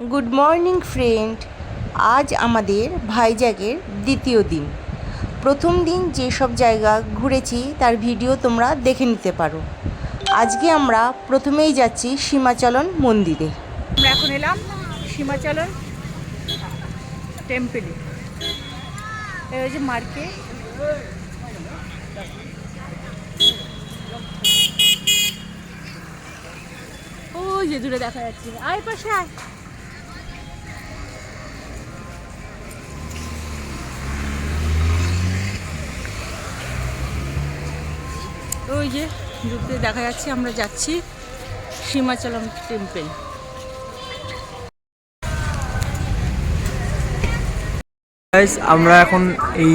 Good morning friend. आज आमादेर भाईजागेर द्वितीय दिन। प्रथम दिन जे सब जायगा घुरेছি तार भिडियो तोमरा देखे निते पारो। आजके आमरा प्रथमेई जाচ্ছি सीमाचलन मंदिरे। আমরা এখন এলাম সীমাচলন টেম্পলে। এই যে মার্কেট, ওই যে দূরে দেখা যাচ্ছে। আয় পাশে আয়। ওই যে দূরে দেখা যাচ্ছে আমরা যাচ্ছি সীমাচলন টেম্পল। গাইস আমরা এখন এই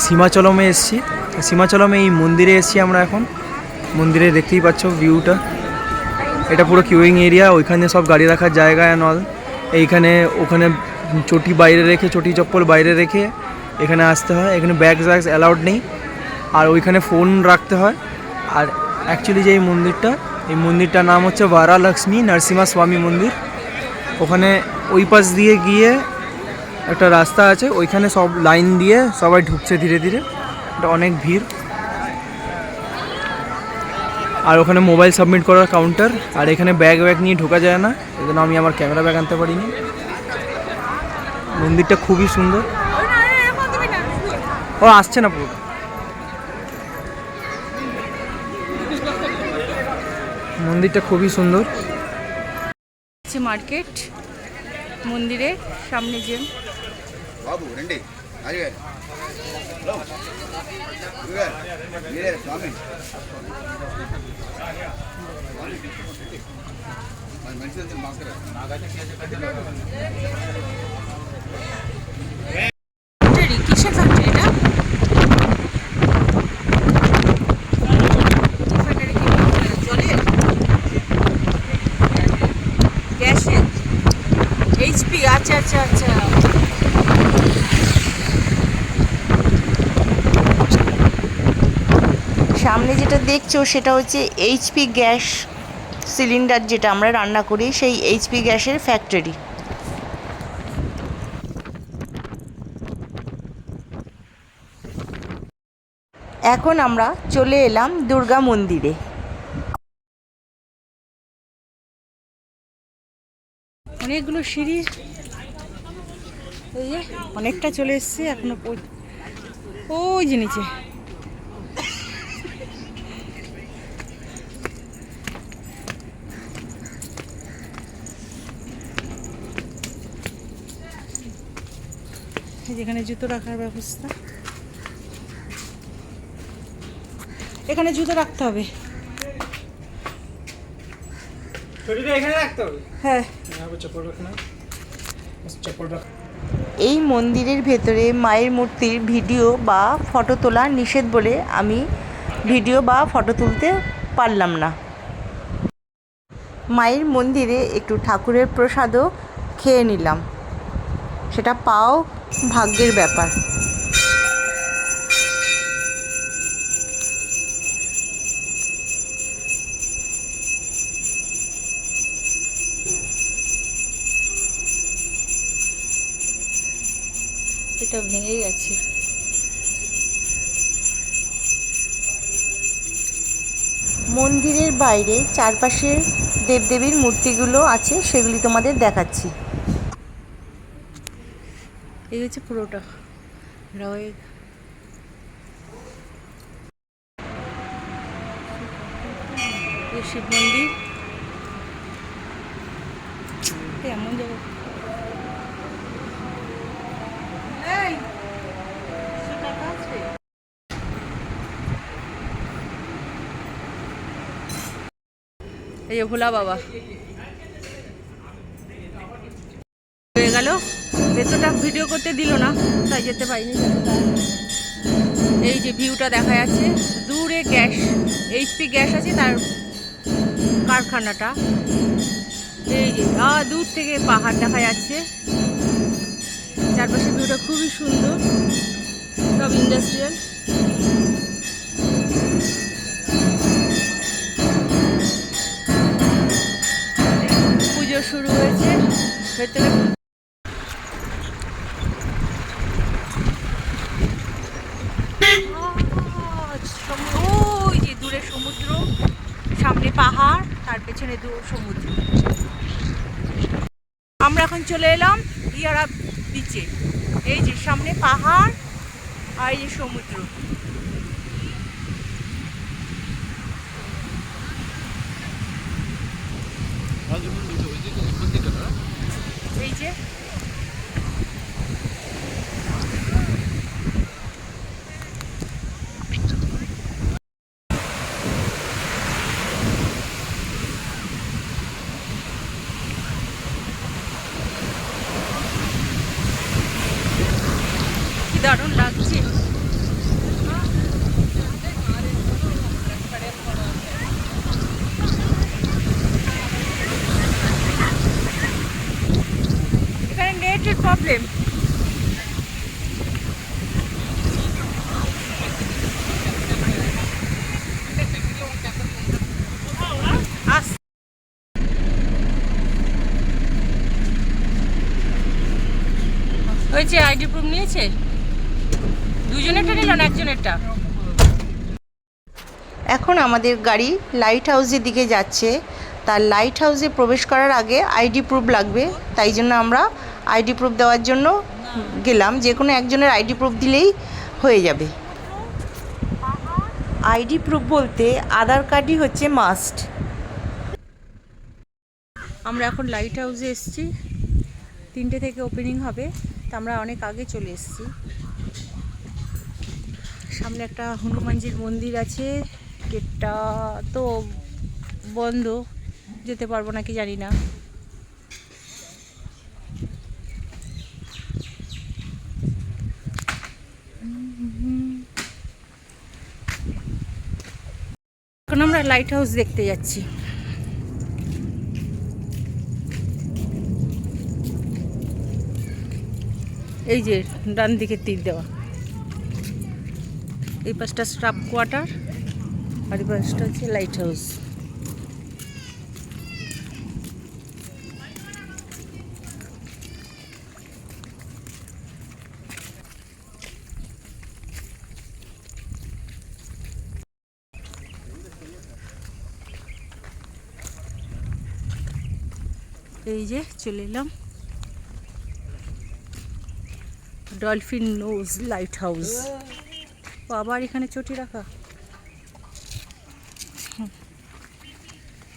সীমাচলমে এসেছি। সীমাচলমে এই মন্দিরে এসেছি আমরা এখন। মন্দিরে দেখতেই পাচ্ছ ভিউটা, এটা পুরো কিউইং এরিয়া। ওইখানে সব গাড়ি রাখার জায়গা অ্যান্ড অল। এইখানে ওখানে চটি বাইরে রেখে, চটি চপ্পল বাইরে রেখে এখানে আসতে হয়। এখানে ব্যাগ জ্যাগস অ্যালাউড নেই, আর ওইখানে ফোন রাখতে হয়। আর অ্যাকচুয়ালি যে এই মন্দিরটার নাম হচ্ছে বারালক্ষ্মী নরসিংহ স্বামী মন্দির। ওখানে ওই পাশ দিয়ে গিয়ে একটা রাস্তা আছে, ওইখানে সব লাইন দিয়ে সবাই ঢুকছে ধীরে ধীরে। এটা অনেক ভিড়। আর ওখানে মোবাইল সাবমিট করার কাউন্টার। আর এখানে ব্যাগ নিয়ে ঢোকা যায় না, এই জন্য আমি আমার ক্যামেরা ব্যাগ আনতে পারিনি। মন্দিরটা খুবই সুন্দর। ও আসছে না পুরো। মন্দিরটা খুবই সুন্দর। মার্কেট মন্দিরের সামনে যে బాబు రండి ఆదిగారు మీరే స్వామి మనిషి మాస్కర్ কিসের ফ্যাক্টরি এটা? জলের, গ্যাসের, এইচপি। আচ্ছা আচ্ছা আচ্ছা। সামনে যেটা দেখছো সেটা হচ্ছে এইচপি গ্যাস সিলিন্ডার, যেটা আমরা রান্না করি, সেই এইচপি গ্যাসের ফ্যাক্টরি। এখন আমরা চলে এলাম দুর্গা মন্দিরে। অনেকগুলো সিঁড়ি, এই যে অনেকটা চলে এসছে এখনো। ওই যে নিচে যেখানে জুতো রাখার ব্যবস্থা, এখানে জুতো রাখতে হবে। এখানে রাখতে হবে। হ্যাঁ, এই মন্দিরের ভেতরে মায়ের মূর্তির ভিডিও বা ফটো তোলা নিষেধ বলে আমি ভিডিও বা ফটো তুলতে পারলাম না। মায়ের মন্দিরে একটু ঠাকুরের প্রসাদও খেয়ে নিলাম, সেটা পাও ভাগ্যের ব্যাপার। এটা ভেঙে গেছে। মন্দিরের বাইরে চারপাশের দেবদেবীর মূর্তিগুলো আছে, সেগুলি তোমাদের দেখাচ্ছি। এই হচ্ছে পুরোটা রয়ে। শিব মন্দির এমন জায়গা। এই যে ভোলা বাবা হয়ে গেল। ভেতরটা ভিডিও করতে দিল না, তাই যেতে পারিনি। এই যে ভিউটা দেখা যাচ্ছে, দূরে গ্যাস, এইচপি গ্যাস আছে, তার কারখানাটা। এই যে দূর থেকে পাহাড় দেখা যাচ্ছে। চারপাশে ভিউটা খুবই সুন্দর, সব ইন্ডাস্ট্রিয়াল। শুরু হয়েছে। ভেতরে ওই যে দূরে সমুদ্র, সামনে পাহাড়, তার পেছনে সমুদ্র। আমরা এখন চলে এলাম ইয়ারা বিচে। এই যে সামনে পাহাড় আর এই যে সমুদ্র। এই যে কি দারুণ লাগছে। এখানে নেটের প্রবলেম। হয়েছে, আইডি প্রুফ নিয়েছে? দুজনেরটা নিল না একজনেরটা? এখন আমাদের গাড়ি লাইট হাউসের দিকে যাচ্ছে। তার লাইট হাউসে প্রবেশ করার আগে আইডি প্রুফ লাগবে, তাই জন্য আমরা আইডি প্রুফ দেওয়ার জন্য গেলাম। যে কোনো একজনের আইডি প্রুফ দিলেই হয়ে যাবে। আইডি প্রুফ বলতে আধার কার্ডই হচ্ছে মাস্ট। আমরা এখন লাইট হাউসে এসেছি, 3টে থেকে ওপেনিং হবে, তা আমরা অনেক আগে চলে এসেছি। সামনে একটা হনুমানজির মন্দির আছে, গেটটা তো বন্ধ, যেতে পারবো নাকি জানি না। এখন আমরা লাইট হাউস দেখতে যাচ্ছি। এই যে ডান দিকে তীর দেওয়া, এই পাশটা স্টাফ কোয়ার্টার আর এই পাশটা হচ্ছে লাইট হাউস। এই যে চলে এলাম ডলফিন নোজ লাইট হাউস। আবার এখানে চটি রাখা,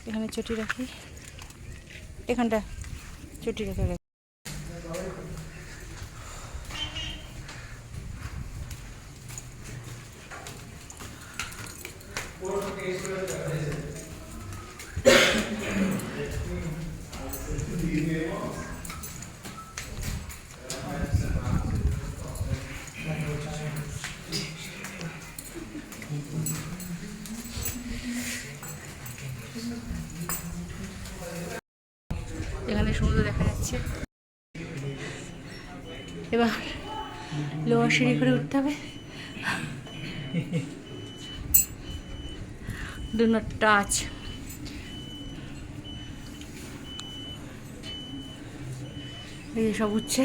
এখানে চটি রাখি, এখানটা চটি রাখা। এখানে সমুদ্র দেখা যাচ্ছে। এবার লোয়ার সিঁড়ি করে উঠতে হবে। Do not touch. এই যে সব উঠছে।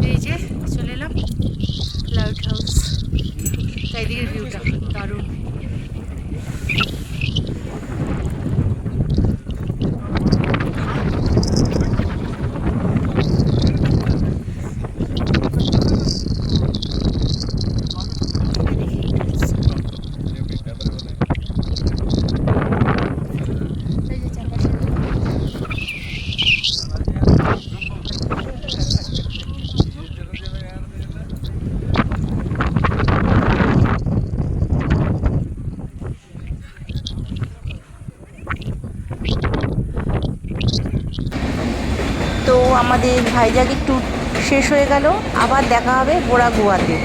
এই যে চলে এলাম লাইট হাউস। চারিদিকের ভিউটা দারুণ। তো আমাদের ভাইজাগের ট্যুর শেষ হয়ে গেল। আবার দেখা হবে বোরা গোয়াতে।